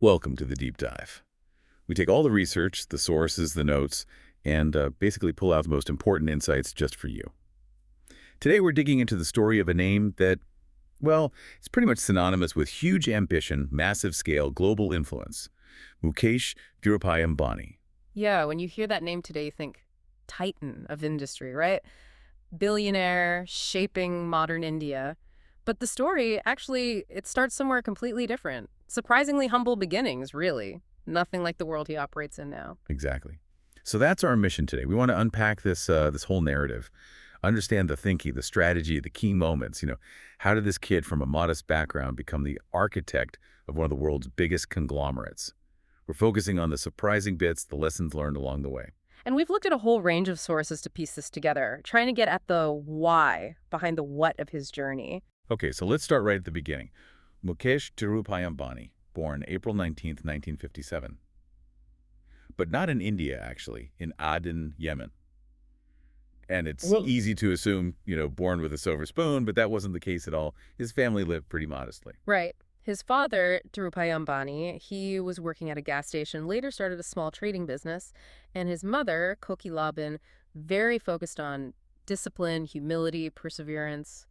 Welcome to the deep dive. We take all the research, the sources, the notes, and basically pull out the most important insights just for you. Today we're digging into the story of a name that, well, it's pretty much synonymous with huge ambition, massive scale, global influence. Mukesh Ambani. Yeah, when you hear that name today, you think titan of industry, right? Billionaire shaping modern India. But the story, actually, it starts somewhere completely different. Surprisingly humble beginnings, really. Nothing like the world he operates in now. Exactly. So that's our mission today. We want to unpack this whole narrative, understand the thinking, the strategy, the key moments. How did this kid from a modest background become the architect of one of the world's biggest conglomerates? We're focusing on the surprising bits, the lessons learned along the way. And we've looked at a whole range of sources to piece this together, trying to get at the why behind the what of his journey. Okay, so let's start right at the beginning. Mukesh Ambani, born April 19th, 1957. But not in India, actually, in Aden, Yemen. And it's Well, easy to assume, born with a silver spoon, but that wasn't the case at all. His family lived pretty modestly. right. His father, Dhirubhai Ambani, he was working at a gas station, later started a small trading business, and his mother, Kokilaban, very focused on discipline, humility, perseverance.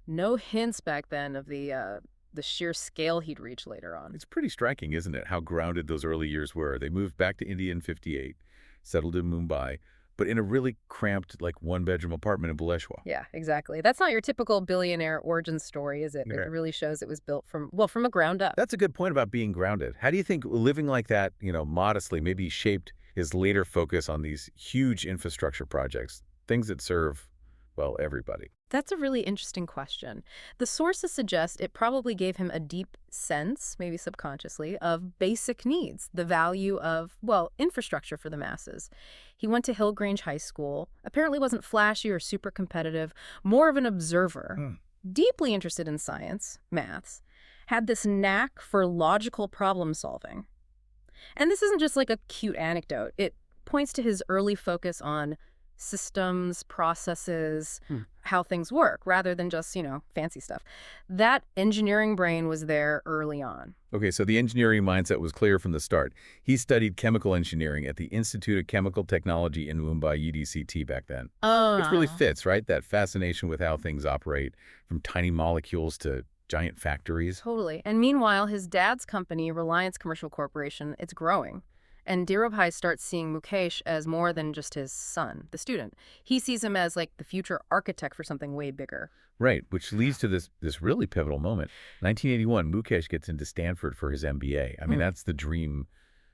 No hints back then of the sheer scale he'd reach later on. It's pretty striking, isn't it, how grounded those early years were. They moved back to India in '58, settled in Mumbai, but in a really cramped, like, one-bedroom apartment in Bhuleshwar. Yeah, exactly. That's not your typical billionaire origin story, is it? It Yeah. really shows it was built from a ground up. That's a good point about being grounded. How do you think living like that, modestly, maybe shaped his later focus on these huge infrastructure projects, things that serve, well, everybody? That's a really interesting question. The sources suggest it probably gave him a deep sense, maybe subconsciously, of basic needs, the value of, well, infrastructure for the masses. He went to Hillgrange High School, apparently wasn't flashy or super competitive, more of an observer, Hmm. deeply interested in science, maths, had this knack for logical problem solving. And this isn't just like a cute anecdote. It points to his early focus on systems, processes, how things work, rather than just, fancy stuff. That engineering brain was there early on. Okay, so the engineering mindset was clear from the start. He studied chemical engineering at the Institute of Chemical Technology in Mumbai, UDCT, back then. Which really fits, right? That fascination with how things operate, from tiny molecules to giant factories. Totally. And meanwhile, his dad's company, Reliance Commercial Corporation, it's growing. And Dhirubhai starts seeing Mukesh as more than just his son, the student. He sees him as like the future architect for something way bigger. Right, which leads to this really pivotal moment. 1981, Mukesh gets into Stanford for his MBA. I mean, that's the dream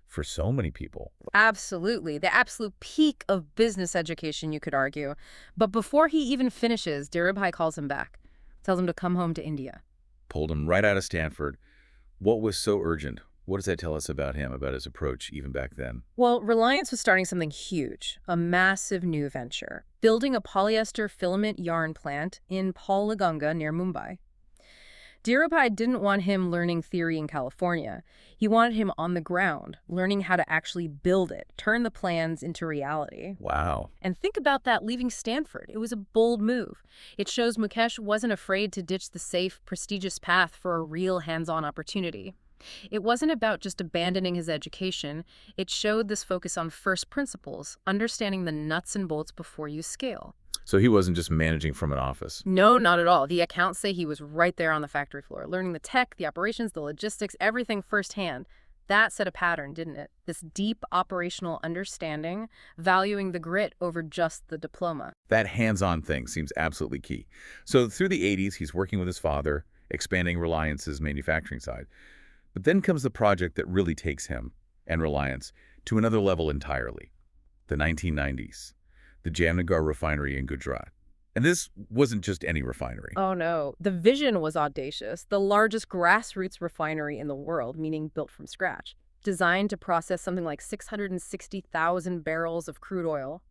for so many people. Absolutely. The absolute peak of business education, you could argue. But before he even finishes, Dhirubhai calls him back, tells him to come home to India. Pulled him right out of Stanford. What was so urgent? What does that tell us about him, about his approach even back then? Well, Reliance was starting something huge, a massive new venture, building a polyester filament yarn plant in Paulaganga near Mumbai. Dhirubhai didn't want him learning theory in California. He wanted him on the ground, learning how to actually build it, turn the plans into reality. Wow. And think about that leaving Stanford. It was a bold move. It shows Mukesh wasn't afraid to ditch the safe, prestigious path for a real hands-on opportunity. It wasn't about just abandoning his education. It showed this focus on first principles, understanding the nuts and bolts before you scale. So he wasn't just managing from an office. No, not at all. The accounts say he was right there on the factory floor, learning the tech, the operations, the logistics, everything firsthand. That set a pattern, didn't it? This deep operational understanding, valuing the grit over just the diploma. That hands-on thing seems absolutely key. So through the '80s, he's working with his father, expanding Reliance's manufacturing side. But then comes the project that really takes him and Reliance to another level entirely. The 1990s, the Jamnagar refinery in Gujarat. And this wasn't just any refinery. Oh no, the vision was audacious. The largest grassroots refinery in the world, meaning built from scratch. Designed to process something like 660,000 barrels of crude oil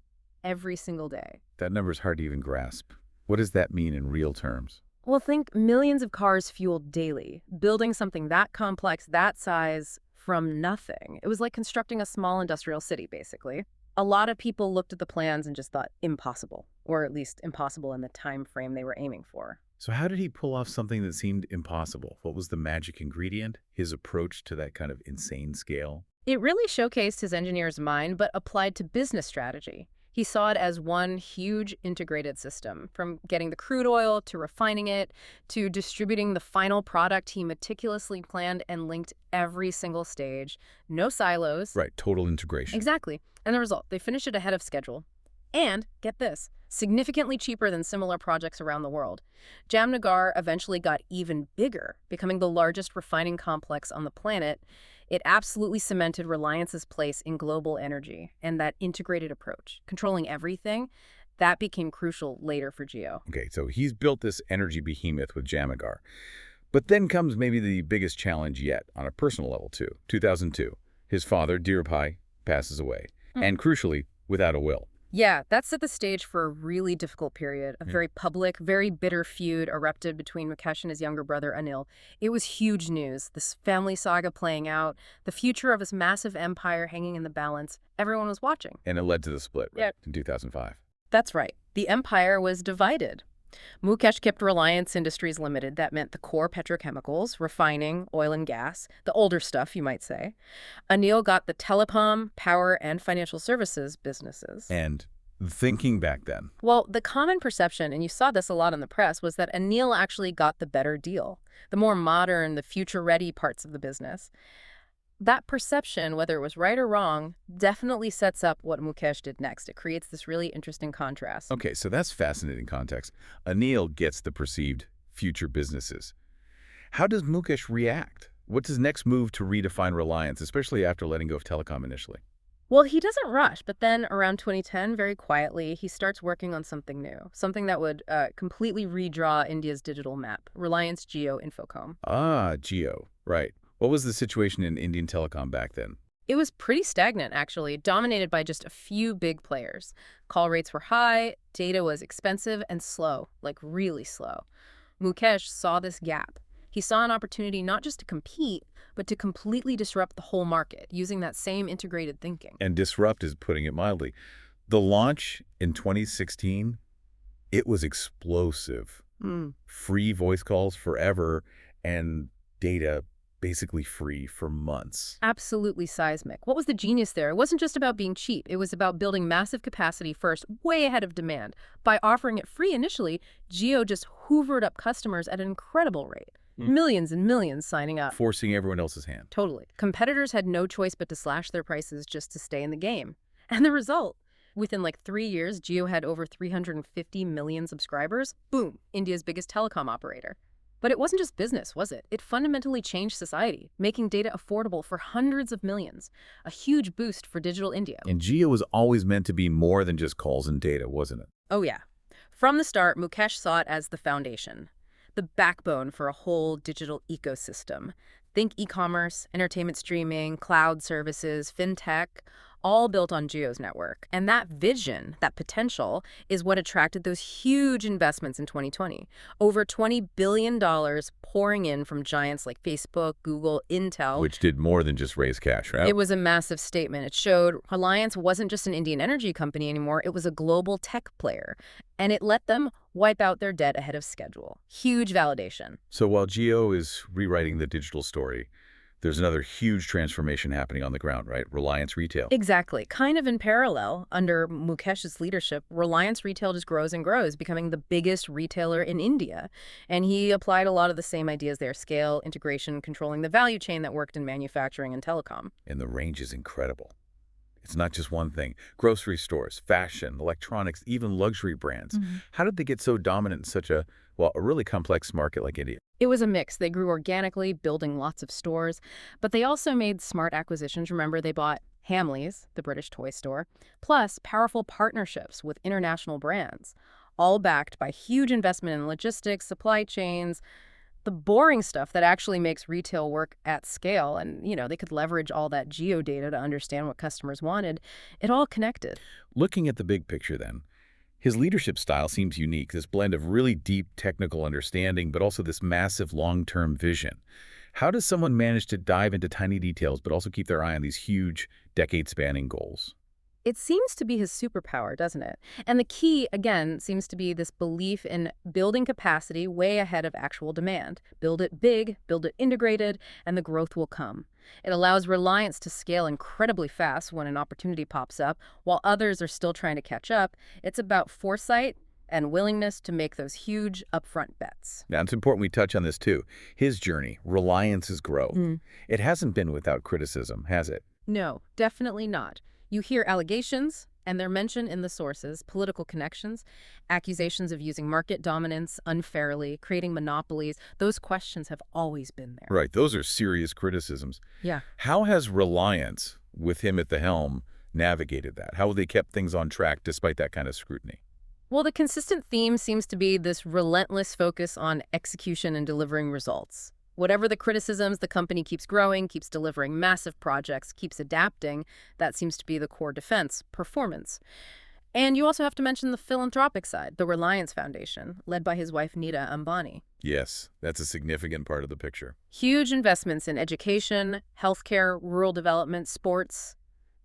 every single day. That number's hard to even grasp. What does that mean in real terms? Well, think millions of cars fueled daily. Building something that complex, that size, from nothing. It was like constructing a small industrial city, basically. A lot of people looked at the plans and just thought impossible, or at least impossible in the time frame they were aiming for. So how did he pull off something that seemed impossible? What was the magic ingredient? His approach to that kind of insane scale? It really showcased his engineer's mind, but applied to business strategy. He saw it as one huge integrated system, from getting the crude oil to refining it to distributing the final product. He meticulously planned and linked every single stage. No silos. Right, total integration. Exactly. And the result, they finished it ahead of schedule. And, get this, significantly cheaper than similar projects around the world. Jamnagar eventually got even bigger, becoming the largest refining complex on the planet. It absolutely cemented Reliance's place in global energy, and that integrated approach, controlling everything, that became crucial later for Geo. Okay, so he's built this energy behemoth with Jamagar. But then comes maybe the biggest challenge yet, on a personal level too. 2002. His father, Dhirubhai, passes away. And crucially, without a will. Yeah, that set the stage for a really difficult period. A very public, very bitter feud erupted between Mukesh and his younger brother, Anil. It was huge news, this family saga playing out, the future of his massive empire hanging in the balance. Everyone was watching. And it led to the split, right, Yep. in 2005. That's right. The empire was divided. Mukesh kept Reliance Industries Limited. That meant the core petrochemicals, refining, oil and gas, the older stuff, you might say. Anil got the telecom, power, and financial services businesses. And thinking back then, Well, the common perception, and you saw this a lot in the press, was that Anil actually got the better deal, the more modern, the future-ready parts of the business. That perception, whether it was right or wrong, definitely sets up what Mukesh did next. It creates this really interesting contrast. okay, so that's fascinating context. Anil gets the perceived future businesses. How does Mukesh react? What's his next move to redefine Reliance, especially after letting go of telecom initially? Well, he doesn't rush, but then around 2010, very quietly, he starts working on something new, something that would completely redraw India's digital map, Reliance Jio Infocom. Ah, Geo, right. What was the situation in Indian telecom back then? It was pretty stagnant, actually, dominated by just a few big players. Call rates were high, data was expensive and slow, like really slow. Mukesh saw this gap. He saw an opportunity not just to compete, but to completely disrupt the whole market, using that same integrated thinking. And disrupt is putting it mildly. The launch in 2016, it was explosive. Free voice calls forever and data basically free for months. Absolutely seismic. What was the genius there? It wasn't just about being cheap. It was about building massive capacity first, way ahead of demand. By offering it free initially, Jio just hoovered up customers at an incredible rate. Millions and millions signing up. Forcing everyone else's hand. Totally. Competitors had no choice but to slash their prices just to stay in the game. And the result? Within like 3 years, Jio had over 350 million subscribers. Boom, India's biggest telecom operator. But it wasn't just business, was it? It fundamentally changed society, making data affordable for hundreds of millions. A huge boost for digital India. And Geo was always meant to be more than just calls and data, wasn't it? Oh yeah. From the start, Mukesh saw it as the foundation, the backbone for a whole digital ecosystem. Think e-commerce, entertainment streaming, cloud services, fintech, all built on Jio's network. And that vision, that potential, is what attracted those huge investments in 2020. Over $20 billion pouring in from giants like Facebook, Google, Intel. Which did more than just raise cash, right? It was a massive statement. It showed Reliance wasn't just an Indian energy company anymore. It was a global tech player. And it let them wipe out their debt ahead of schedule. Huge validation. So while Geo is rewriting the digital story, there's another huge transformation happening on the ground, right? Reliance Retail. Exactly. Kind of in parallel, under Mukesh's leadership, Reliance Retail just grows and grows, becoming the biggest retailer in India. And he applied a lot of the same ideas there: scale, integration, controlling the value chain that worked in manufacturing and telecom. And the range is incredible. It's not just one thing. Grocery stores, fashion, electronics, even luxury brands. How did they get so dominant in such a really complex market like India? It was a mix. They grew organically, building lots of stores, but they also made smart acquisitions. Remember, they bought Hamleys, the British toy store, plus powerful partnerships with international brands, all backed by huge investment in logistics, supply chains, the boring stuff that actually makes retail work at scale. And, they could leverage all that geo data to understand what customers wanted. It all connected. Looking at the big picture then, his leadership style seems unique, this blend of really deep technical understanding, but also this massive long-term vision. How does someone manage to dive into tiny details, but also keep their eye on these huge, decade-spanning goals? It seems to be his superpower, doesn't it? And the key, again, seems to be this belief in building capacity way ahead of actual demand. Build it big, build it integrated, and the growth will come. It allows Reliance to scale incredibly fast when an opportunity pops up, while others are still trying to catch up. It's about foresight and willingness to make those huge upfront bets. Now, it's important we touch on this too. His journey, Reliance's growth. Mm. It hasn't been without criticism, has it? No, definitely not. You hear allegations, and they're mentioned in the sources, political connections, accusations of using market dominance unfairly, creating monopolies. Those questions have always been there. Right, those are serious criticisms. Yeah. How has Reliance, with him at the helm, navigated that? How have they kept things on track despite that kind of scrutiny? Well, the consistent theme seems to be this relentless focus on execution and delivering results. Whatever the criticisms, the company keeps growing, keeps delivering massive projects, keeps adapting. That seems to be the core defense, performance. And you also have to mention the philanthropic side, the Reliance Foundation, led by his wife Nita Ambani. Yes, that's a significant part of the picture. Huge investments in education, healthcare, rural development, sports,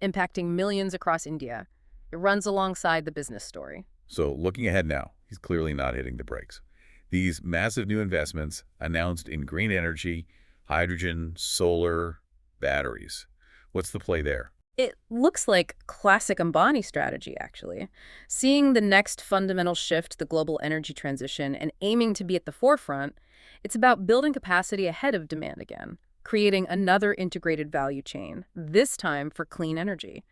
impacting millions across India. It runs alongside the business story. So looking ahead now, he's clearly not hitting the brakes. These massive new investments announced in green energy, hydrogen, solar, batteries. What's the play there? It looks like classic Ambani strategy, actually. Seeing the next fundamental shift, the global energy transition, and aiming to be at the forefront, it's about building capacity ahead of demand again, creating another integrated value chain, this time for clean energy.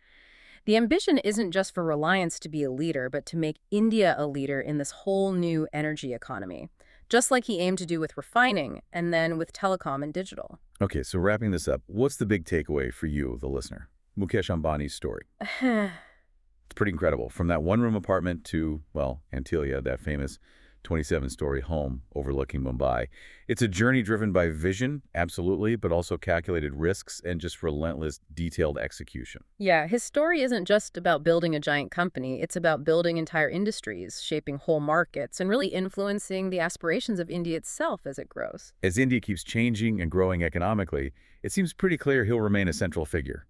The ambition isn't just for Reliance to be a leader, but to make India a leader in this whole new energy economy, just like he aimed to do with refining and then with telecom and digital. Okay, so wrapping this up, what's the big takeaway for you, the listener? Mukesh Ambani's story. It's pretty incredible. From that one-room apartment to, well, Antilia, that famous 27-story home overlooking Mumbai. It's a journey driven by vision, absolutely, but also calculated risks and just relentless, detailed execution. Yeah, his story isn't just about building a giant company. It's about building entire industries, shaping whole markets, and really influencing the aspirations of India itself as it grows. As India keeps changing and growing economically, it seems pretty clear he'll remain a central figure.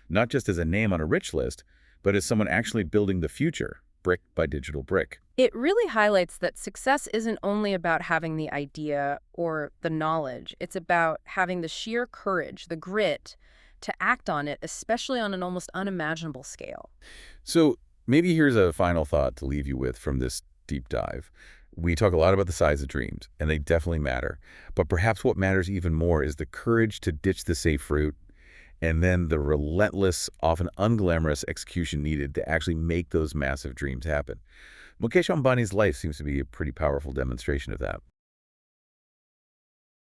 Not just as a name on a rich list, but as someone actually building the future, brick by digital brick. It really highlights that success isn't only about having the idea or the knowledge. It's about having the sheer courage, the grit, to act on it, especially on an almost unimaginable scale. So maybe here's a final thought to leave you with from this deep dive. We talk a lot about the size of dreams, and they definitely matter. But perhaps what matters even more is the courage to ditch the safe route, and then the relentless, often unglamorous execution needed to actually make those massive dreams happen. Mukesh Ambani's life seems to be a pretty powerful demonstration of that.